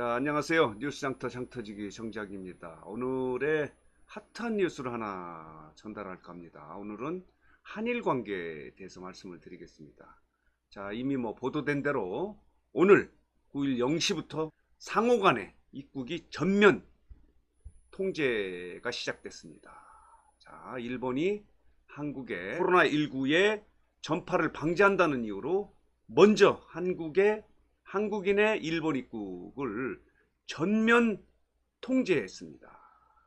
자, 안녕하세요. 뉴스 장터지기 정작입니다. 오늘의 핫한 뉴스를 하나 전달할까 합니다. 오늘은 한일 관계에 대해서 말씀을 드리겠습니다. 자, 이미 보도된 대로 오늘 9일 0시부터 상호 간의 입국이 전면 통제가 시작됐습니다. 자, 일본이 한국의 코로나19의 전파를 방지한다는 이유로 먼저 한국인의 일본 입국을 전면 통제했습니다.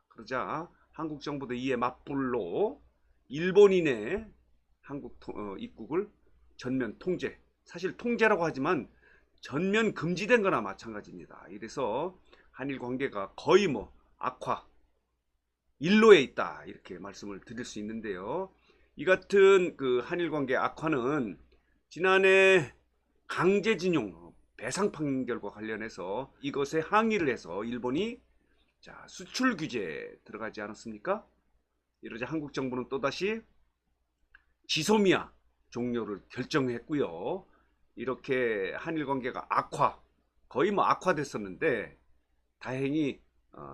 그러자 한국 정부도 이에 맞불로 일본인의 한국 입국을 전면 통제, 사실 통제라고 하지만 전면 금지된 거나 마찬가지입니다. 이래서 한일 관계가 거의 악화, 일로에 있다, 이렇게 말씀을 드릴 수 있는데요. 이 같은 한일 관계 악화는 지난해 강제징용 배상 판결과 관련해서 이것에 항의를 해서 일본이 수출 규제에 들어가지 않았습니까? 이러자 한국 정부는 또다시 지소미아 종료를 결정했고요. 이렇게 한일 관계가 거의 악화됐었는데 다행히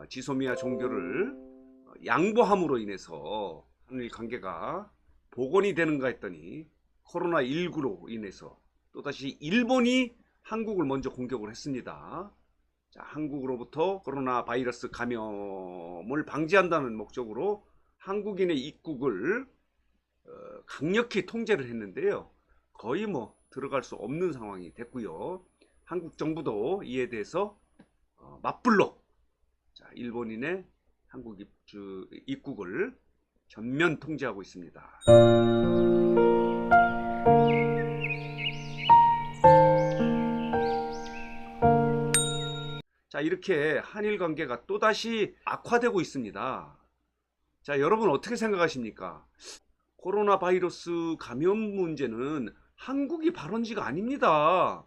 지소미아 종교를 양보함으로 인해서 한일 관계가 복원이 되는가 했더니 코로나19로 인해서 또다시 일본이 한국을 먼저 공격을 했습니다. 자, 한국으로부터 코로나 바이러스 감염을 방지한다는 목적으로 한국인의 입국을 강력히 통제를 했는데요. 거의 들어갈 수 없는 상황이 됐고요. 한국 정부도 이에 대해서 맞불로 일본인의 한국 입국을 전면 통제하고 있습니다. 자, 이렇게 한일 관계가 또다시 악화되고 있습니다. 자, 여러분 어떻게 생각하십니까? 코로나 바이러스 감염 문제는 한국이 발원지가 아닙니다.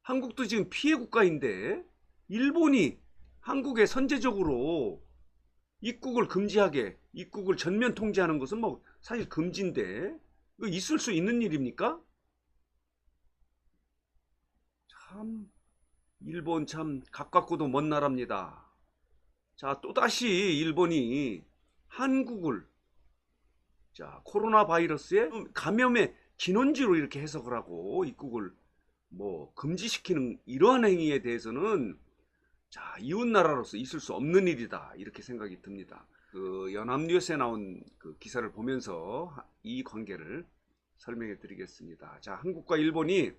한국도 지금 피해 국가인데 일본이 한국에 선제적으로 입국을 전면 통제하는 것은 사실 금지인데 이거 있을 수 있는 일입니까? 일본 참 가깝고도 먼 나라입니다. 자, 또다시 일본이 한국을 코로나 바이러스의 감염의 진원지로 이렇게 해석을 하고 입국을 금지시키는 이러한 행위에 대해서는 이웃 나라로서 있을 수 없는 일이다, 이렇게 생각이 듭니다. 연합뉴스에 나온 기사를 보면서 이 관계를 설명해 드리겠습니다. 자, 한국과 일본이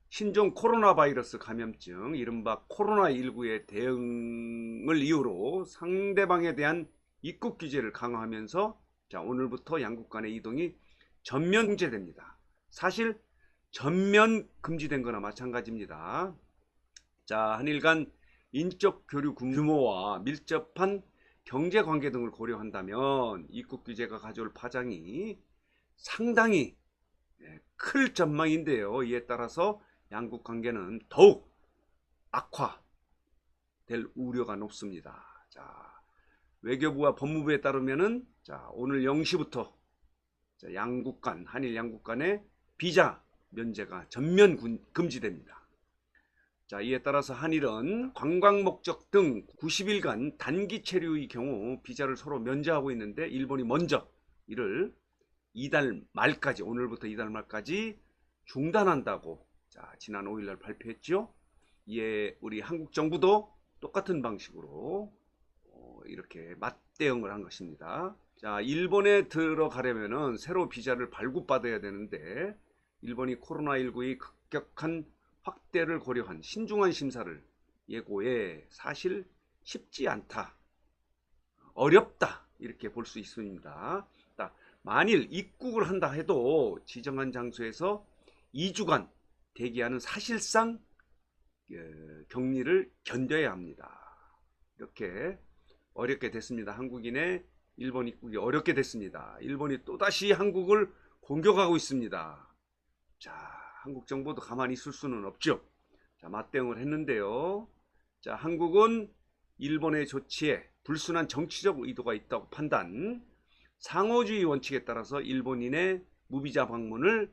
신종 코로나 바이러스 감염증 이른바 코로나19의 대응을 이유로 상대방에 대한 입국 규제를 강화하면서 오늘부터 양국 간의 이동이 전면 통제됩니다. 사실 전면 금지된 거나 마찬가지입니다. 자, 한일 간 인적 교류 규모와 밀접한 경제 관계 등을 고려한다면 입국 규제가 가져올 파장이 상당히 클 전망인데요. 이에 따라서 양국 관계는 더욱 악화될 우려가 높습니다. 자, 외교부와 법무부에 따르면은 오늘 0시부터 한일 양국 간의 비자 면제가 전면 금지됩니다. 자, 이에 따라서 한일은 관광 목적 등 90일간 단기 체류의 경우 비자를 서로 면제하고 있는데 일본이 먼저 이를 오늘부터 이달 말까지 중단한다고 지난 5일날 발표했죠. 이에 우리 한국 정부도 똑같은 방식으로 이렇게 맞대응을 한 것입니다. 자, 일본에 들어가려면은 새로 비자를 발급받아야 되는데 일본이 코로나19의 급격한 확대를 고려한 신중한 심사를 예고해 사실 쉽지 않다, 어렵다, 이렇게 볼 수 있습니다. 만일 입국을 한다 해도 지정한 장소에서 2주간 대기하는 사실상 격리를 견뎌야 합니다. 이렇게 어렵게 됐습니다. 한국인의 일본 입국이 어렵게 됐습니다. 일본이 또다시 한국을 공격하고 있습니다. 자, 한국 정부도 가만히 있을 수는 없죠. 자, 맞대응을 했는데요. 자, 한국은 일본의 조치에 불순한 정치적 의도가 있다고 판단, 상호주의 원칙에 따라서 일본인의 무비자 방문을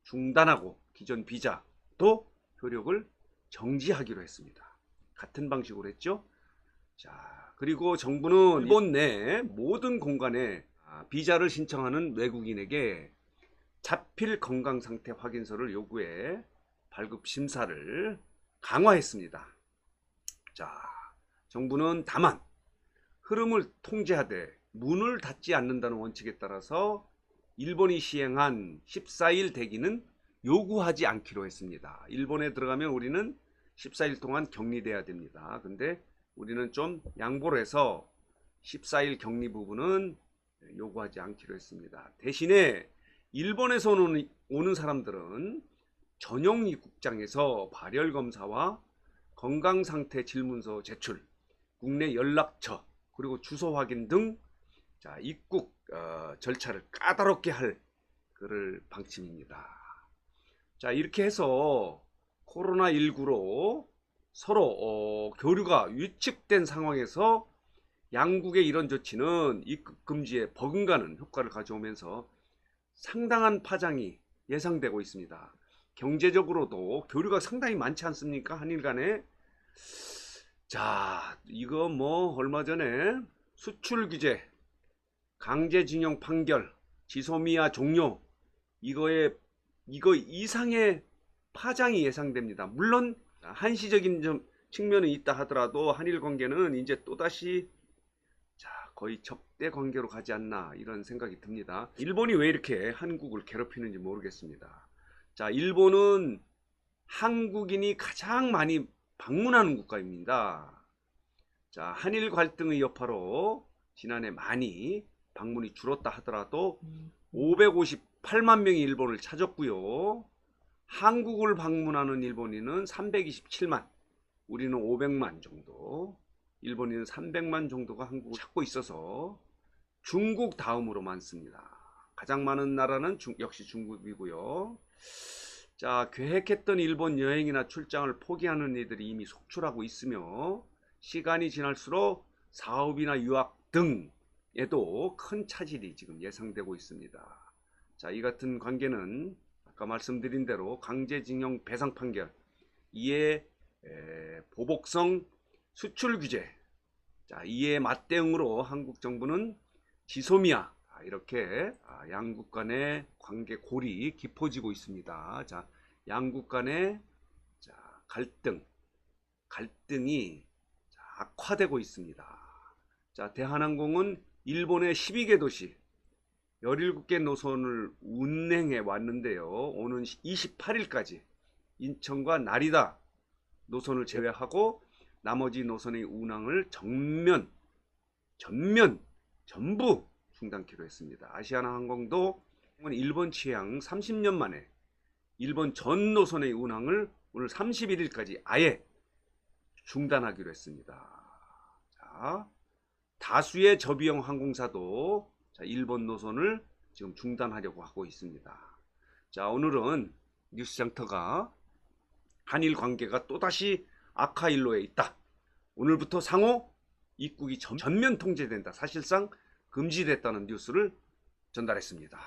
중단하고 기존 비자도 효력을 정지하기로 했습니다. 같은 방식으로 했죠. 자, 그리고 정부는 일본 내 모든 공간에 비자를 신청하는 외국인에게 자필 건강 상태 확인서를 요구해 발급 심사를 강화했습니다. 자, 정부는 다만 흐름을 통제하되 문을 닫지 않는다는 원칙에 따라서 일본이 시행한 14일 대기는 요구하지 않기로 했습니다. 일본에 들어가면 우리는 14일 동안 격리돼야 됩니다. 근데 우리는 좀 양보를 해서 14일 격리 부분은 요구하지 않기로 했습니다. 대신에 일본에서 오는 사람들은 전용 입국장에서 발열 검사와 건강 상태 질문서 제출, 국내 연락처, 그리고 주소 확인 등 입국 절차를 까다롭게 할 그럴 방침입니다. 자, 이렇게 해서 코로나19로 서로 교류가 위축된 상황에서 양국의 이런 조치는 입국 금지에 버금가는 효과를 가져오면서 상당한 파장이 예상되고 있습니다. 경제적으로도 교류가 상당히 많지 않습니까? 한일 간에. 자, 이거 뭐 얼마 전에 수출 규제, 강제징용 판결, 지소미아 종료, 이거 이상의 파장이 예상됩니다. 물론 한시적인 측면이 있다 하더라도 한일 관계는 이제 또다시 거의 적대 관계로 가지 않나 이런 생각이 듭니다. 일본이 왜 이렇게 한국을 괴롭히는지 모르겠습니다. 자, 일본은 한국인이 가장 많이 방문하는 국가입니다. 자, 한일 갈등의 여파로 지난해 많이 방문이 줄었다 하더라도 558만 명이 일본을 찾았고요. 한국을 방문하는 일본인은 327만, 우리는 500만 정도, 일본인은 300만 정도가 한국을 찾고 있어서 중국 다음으로 많습니다. 가장 많은 나라는 역시 중국이고요. 자, 계획했던 일본 여행이나 출장을 포기하는 이들이 이미 속출하고 있으며 시간이 지날수록 사업이나 유학 등에도 큰 차질이 지금 예상되고 있습니다. 자, 이 같은 관계는 아까 말씀드린 대로 강제징용 배상 판결, 이에 보복성 수출 규제, 자, 이에 맞대응으로 한국 정부는 지소미아, 이렇게 양국 간의 관계 골이 깊어지고 있습니다. 자, 양국 간의 갈등이 악화되고 있습니다. 자, 대한항공은 일본의 12개 도시 17개 노선을 운행해 왔는데요. 오는 28일까지 인천과 나리다 노선을 제외하고 나머지 노선의 운항을 전부 중단키로 했습니다. 아시아나항공도 일본 취향 30년 만에 일본 전 노선의 운항을 오늘 31일까지 아예 중단하기로 했습니다. 자, 다수의 저비용 항공사도 일본 노선을 지금 중단하려고 하고 있습니다. 자, 오늘은 뉴스장터가 한일 관계가 또다시 악화일로에 있다. 오늘부터 상호 입국이 전면 통제된다. 사실상 금지됐다는 뉴스를 전달했습니다.